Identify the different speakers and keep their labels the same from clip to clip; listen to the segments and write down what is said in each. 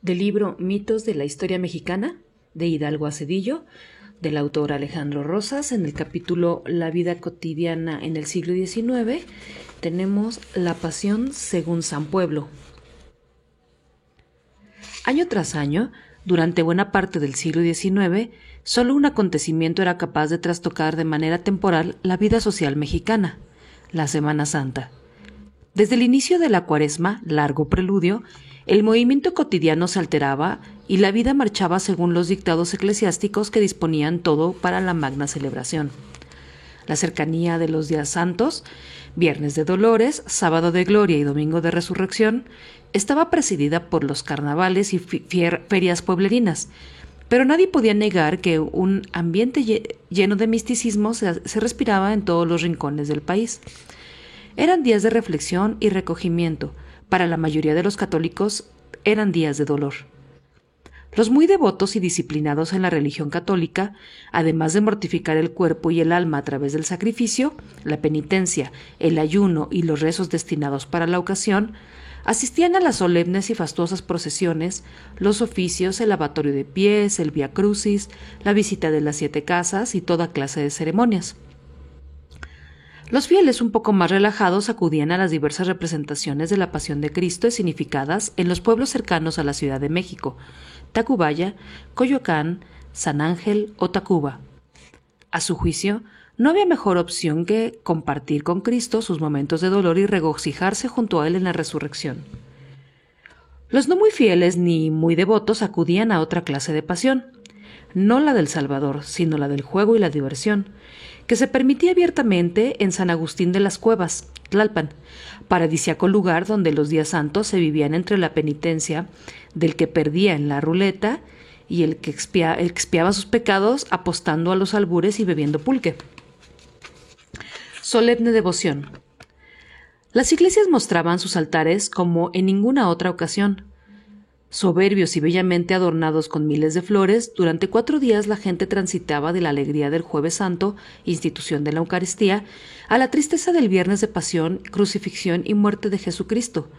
Speaker 1: Del libro Mitos de la Historia Mexicana, de Hidalgo a Cedillo, del autor Alejandro Rosas. En el capítulo La vida cotidiana en el siglo XIX, tenemos la pasión según San Pueblo. Año tras año, durante buena parte del siglo XIX, solo un acontecimiento era capaz de trastocar de manera temporal la vida social mexicana: la Semana Santa. Desde el inicio de la Cuaresma, largo preludio, el movimiento cotidiano se alteraba y la vida marchaba según los dictados eclesiásticos que disponían todo para la magna celebración. La cercanía de los días santos, Viernes de Dolores, Sábado de Gloria y Domingo de Resurrección, estaba presidida por los carnavales y ferias pueblerinas, pero nadie podía negar que un ambiente lleno de misticismo se respiraba en todos los rincones del país. Eran días de reflexión y recogimiento. Para la mayoría de los católicos eran días de dolor. Los muy devotos y disciplinados en la religión católica, además de mortificar el cuerpo y el alma a través del sacrificio, la penitencia, el ayuno y los rezos destinados para la ocasión, asistían a las solemnes y fastuosas procesiones, los oficios, el lavatorio de pies, el Vía Crucis, la visita de las 7 casas y toda clase de ceremonias. Los fieles un poco más relajados acudían a las diversas representaciones de la Pasión de Cristo significadas en los pueblos cercanos a la Ciudad de México: Tacubaya, Coyoacán, San Ángel o Tacuba. A su juicio, no había mejor opción que compartir con Cristo sus momentos de dolor y regocijarse junto a Él en la resurrección. Los no muy fieles ni muy devotos acudían a otra clase de pasión, no la del Salvador, sino la del juego y la diversión, que se permitía abiertamente en San Agustín de las Cuevas, Tlalpan, paradisíaco lugar donde los días santos se vivían entre la penitencia del que perdía en la ruleta y el que expiaba sus pecados apostando a los albures y bebiendo pulque. Solemne devoción. Las iglesias mostraban sus altares como en ninguna otra ocasión. Soberbios y bellamente adornados con miles de flores, durante 4 días la gente transitaba de la alegría del Jueves Santo, institución de la Eucaristía, a la tristeza del Viernes de Pasión, crucifixión y muerte de Jesucristo.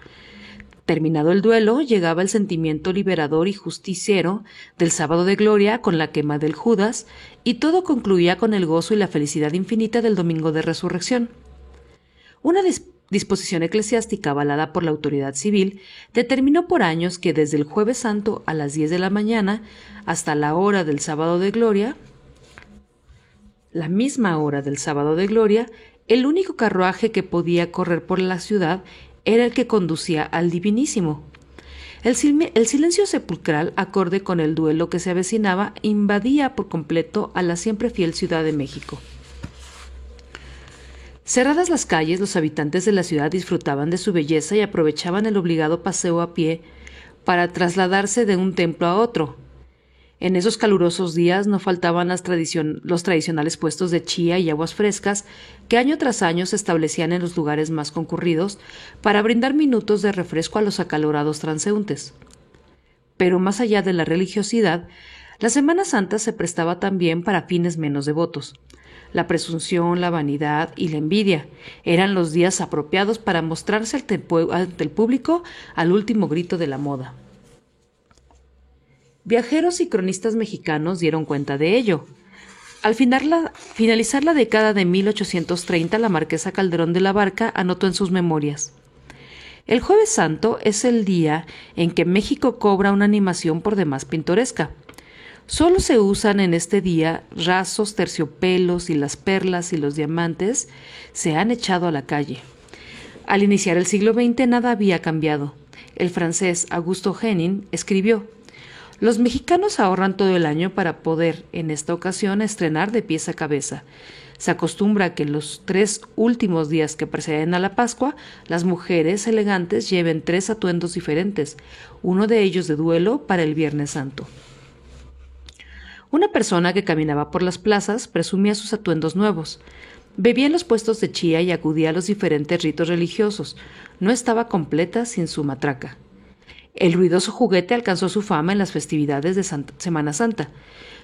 Speaker 1: Terminado el duelo, llegaba el sentimiento liberador y justiciero del Sábado de Gloria con la quema del Judas, y todo concluía con el gozo y la felicidad infinita del Domingo de Resurrección. Una disposición eclesiástica avalada por la autoridad civil determinó por años que desde el Jueves Santo a las 10 de la mañana hasta la hora del Sábado de Gloria, la misma hora del Sábado de Gloria, el único carruaje que podía correr por la ciudad era el que conducía al Divinísimo. El silencio sepulcral, acorde con el duelo que se avecinaba, invadía por completo a la siempre fiel Ciudad de México. Cerradas las calles, los habitantes de la ciudad disfrutaban de su belleza y aprovechaban el obligado paseo a pie para trasladarse de un templo a otro. En esos calurosos días no faltaban los tradicionales puestos de chía y aguas frescas que año tras año se establecían en los lugares más concurridos para brindar minutos de refresco a los acalorados transeúntes. Pero más allá de la religiosidad, la Semana Santa se prestaba también para fines menos devotos. La presunción, la vanidad y la envidia eran los días apropiados para mostrarse ante el público al último grito de la moda. Viajeros y cronistas mexicanos dieron cuenta de ello. Al finalizar la década de 1830, la marquesa Calderón de la Barca anotó en sus memorias: el Jueves Santo es el día en que México cobra una animación por demás pintoresca. Solo se usan en este día rasos, terciopelos, y las perlas y los diamantes se han echado a la calle. Al iniciar el siglo XX nada había cambiado. El francés Augusto Henin escribió: los mexicanos ahorran todo el año para poder, en esta ocasión, estrenar de pies a cabeza. Se acostumbra que en los 3 últimos días que preceden a la Pascua, las mujeres elegantes lleven 3 atuendos diferentes, uno de ellos de duelo para el Viernes Santo. Una persona que caminaba por las plazas presumía sus atuendos nuevos. Bebía en los puestos de chía y acudía a los diferentes ritos religiosos. No estaba completa sin su matraca. El ruidoso juguete alcanzó su fama en las festividades de Semana Santa.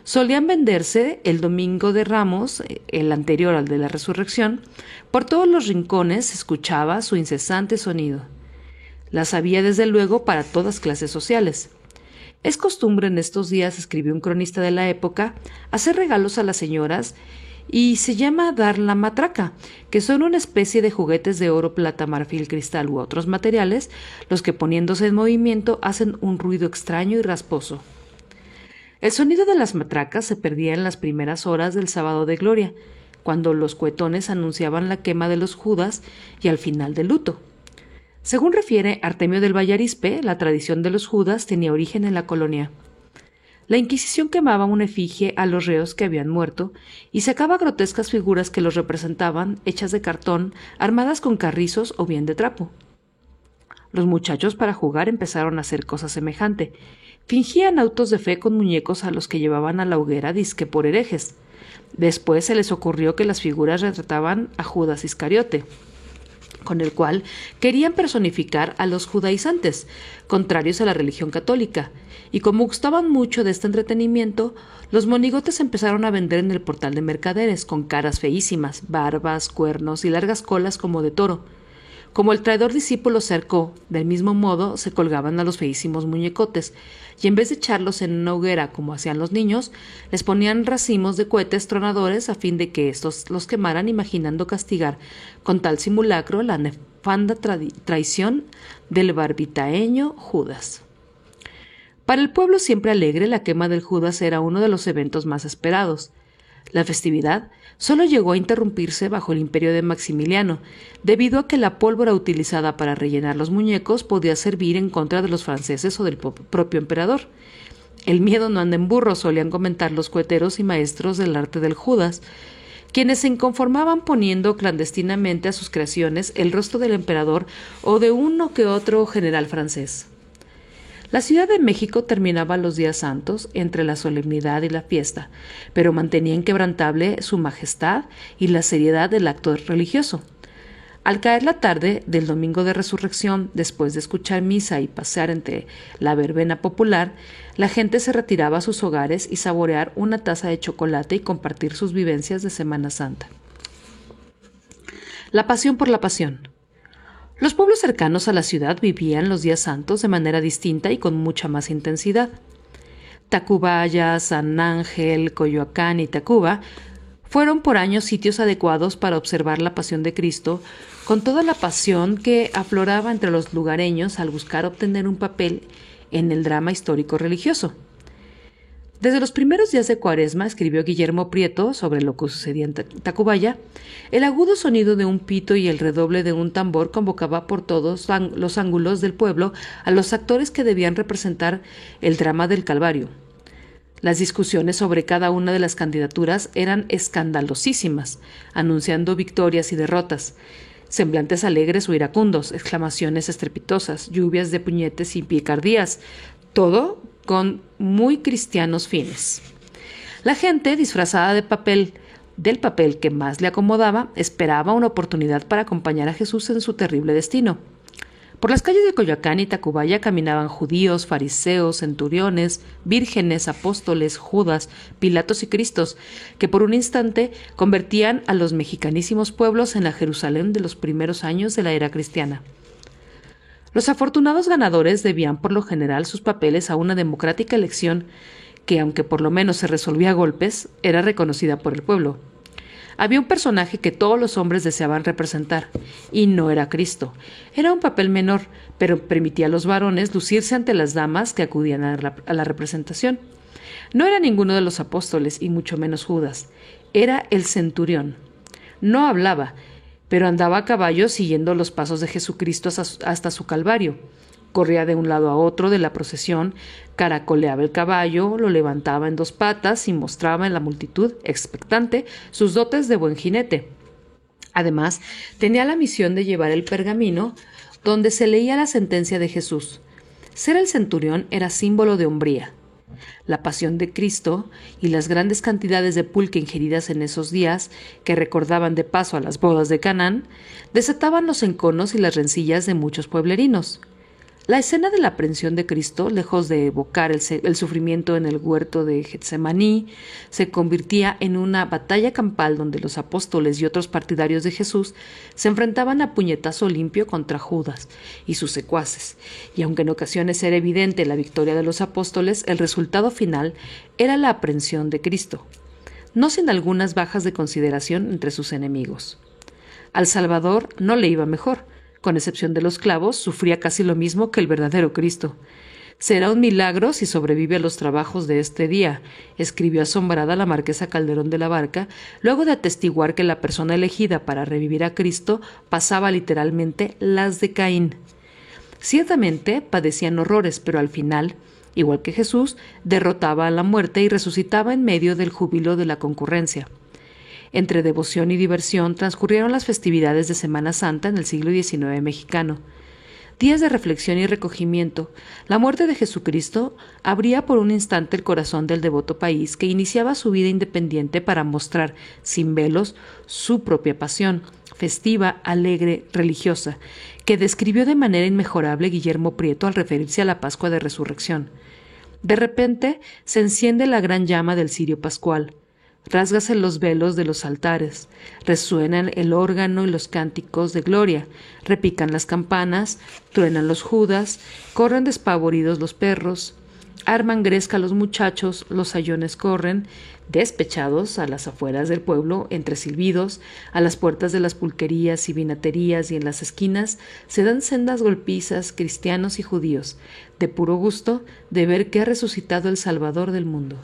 Speaker 1: Solían venderse el Domingo de Ramos, el anterior al de la Resurrección. Por todos los rincones se escuchaba su incesante sonido. Las había desde luego para todas clases sociales. Es costumbre en estos días, escribió un cronista de la época, hacer regalos a las señoras y se llama dar la matraca, que son una especie de juguetes de oro, plata, marfil, cristal u otros materiales, los que poniéndose en movimiento hacen un ruido extraño y rasposo. El sonido de las matracas se perdía en las primeras horas del sábado de gloria, cuando los cuetones anunciaban la quema de los Judas y al final del luto. Según refiere Artemio del Vallarispe, la tradición de los Judas tenía origen en la colonia. La Inquisición quemaba una efigie a los reos que habían muerto y sacaba grotescas figuras que los representaban, hechas de cartón, armadas con carrizos o bien de trapo. Los muchachos para jugar empezaron a hacer cosa semejante. Fingían autos de fe con muñecos a los que llevaban a la hoguera disque por herejes. Después se les ocurrió que las figuras retrataban a Judas Iscariote, con el cual querían personificar a los judaizantes, contrarios a la religión católica, y como gustaban mucho de este entretenimiento, los monigotes empezaron a vender en el portal de mercaderes, con caras feísimas, barbas, cuernos y largas colas como de toro. Como el traidor discípulo cercó, del mismo modo se colgaban a los feísimos muñecotes, y en vez de echarlos en una hoguera como hacían los niños, les ponían racimos de cohetes tronadores a fin de que éstos los quemaran, imaginando castigar con tal simulacro la nefanda traición del barbitaeño Judas. Para el pueblo siempre alegre, la quema del Judas era uno de los eventos más esperados. La festividad solo llegó a interrumpirse bajo el imperio de Maximiliano, debido a que la pólvora utilizada para rellenar los muñecos podía servir en contra de los franceses o del propio emperador. El miedo no anda en burro, solían comentar los coheteros y maestros del arte del Judas, quienes se inconformaban poniendo clandestinamente a sus creaciones el rostro del emperador o de uno que otro general francés. La Ciudad de México terminaba los días santos entre la solemnidad y la fiesta, pero mantenía inquebrantable su majestad y la seriedad del acto religioso. Al caer la tarde del domingo de resurrección, después de escuchar misa y pasear entre la verbena popular, la gente se retiraba a sus hogares y saborear una taza de chocolate y compartir sus vivencias de Semana Santa. La pasión por la pasión. Los pueblos cercanos a la ciudad vivían los días santos de manera distinta y con mucha más intensidad. Tacubaya, San Ángel, Coyoacán y Tacuba fueron por años sitios adecuados para observar la pasión de Cristo, con toda la pasión que afloraba entre los lugareños al buscar obtener un papel en el drama histórico religioso. Desde los primeros días de Cuaresma, escribió Guillermo Prieto sobre lo que sucedía en Tacubaya, el agudo sonido de un pito y el redoble de un tambor convocaba por todos los ángulos del pueblo a los actores que debían representar el drama del Calvario. Las discusiones sobre cada una de las candidaturas eran escandalosísimas, anunciando victorias y derrotas, semblantes alegres o iracundos, exclamaciones estrepitosas, lluvias de puñetes y picardías, todo con muy cristianos fines. La gente, disfrazada del papel que más le acomodaba, esperaba una oportunidad para acompañar a Jesús en su terrible destino. Por las calles de Coyoacán y Tacubaya caminaban judíos, fariseos, centuriones, vírgenes, apóstoles, Judas, Pilatos y Cristos, que por un instante convertían a los mexicanísimos pueblos en la Jerusalén de los primeros años de la era cristiana. Los afortunados ganadores debían por lo general sus papeles a una democrática elección que, aunque por lo menos se resolvía a golpes, era reconocida por el pueblo. Había un personaje que todos los hombres deseaban representar, y no era Cristo. Era un papel menor, pero permitía a los varones lucirse ante las damas que acudían a la representación. No era ninguno de los apóstoles, y mucho menos Judas. Era el centurión. No hablaba, pero andaba a caballo siguiendo los pasos de Jesucristo hasta su Calvario. Corría de un lado a otro de la procesión, caracoleaba el caballo, lo levantaba en dos patas y mostraba en la multitud, expectante, sus dotes de buen jinete. Además, tenía la misión de llevar el pergamino donde se leía la sentencia de Jesús. Ser el centurión era símbolo de hombría. La pasión de Cristo y las grandes cantidades de pulque ingeridas en esos días, que recordaban de paso a las bodas de Canaán, desataban los enconos y las rencillas de muchos pueblerinos. La escena de la aprehensión de Cristo, lejos de evocar el sufrimiento en el huerto de Getsemaní, se convertía en una batalla campal donde los apóstoles y otros partidarios de Jesús se enfrentaban a puñetazo limpio contra Judas y sus secuaces, y aunque en ocasiones era evidente la victoria de los apóstoles, el resultado final era la aprehensión de Cristo, no sin algunas bajas de consideración entre sus enemigos. Al Salvador no le iba mejor. Con excepción de los clavos, sufría casi lo mismo que el verdadero Cristo. «Será un milagro si sobrevive a los trabajos de este día», escribió asombrada la marquesa Calderón de la Barca, luego de atestiguar que la persona elegida para revivir a Cristo pasaba literalmente las de Caín. Ciertamente padecían horrores, pero al final, igual que Jesús, derrotaba a la muerte y resucitaba en medio del júbilo de la concurrencia. Entre devoción y diversión transcurrieron las festividades de Semana Santa en el siglo XIX mexicano. Días de reflexión y recogimiento, la muerte de Jesucristo abría por un instante el corazón del devoto país que iniciaba su vida independiente para mostrar, sin velos, su propia pasión, festiva, alegre, religiosa, que describió de manera inmejorable Guillermo Prieto al referirse a la Pascua de Resurrección. De repente se enciende la gran llama del cirio pascual. Rásgase los velos de los altares, resuenan el órgano y los cánticos de gloria, repican las campanas, truenan los judas, corren despavoridos los perros, arman gresca los muchachos, los sayones corren, despechados, a las afueras del pueblo, entre silbidos, a las puertas de las pulquerías y vinaterías y en las esquinas se dan sendas golpizas, cristianos y judíos, de puro gusto de ver que ha resucitado el Salvador del mundo.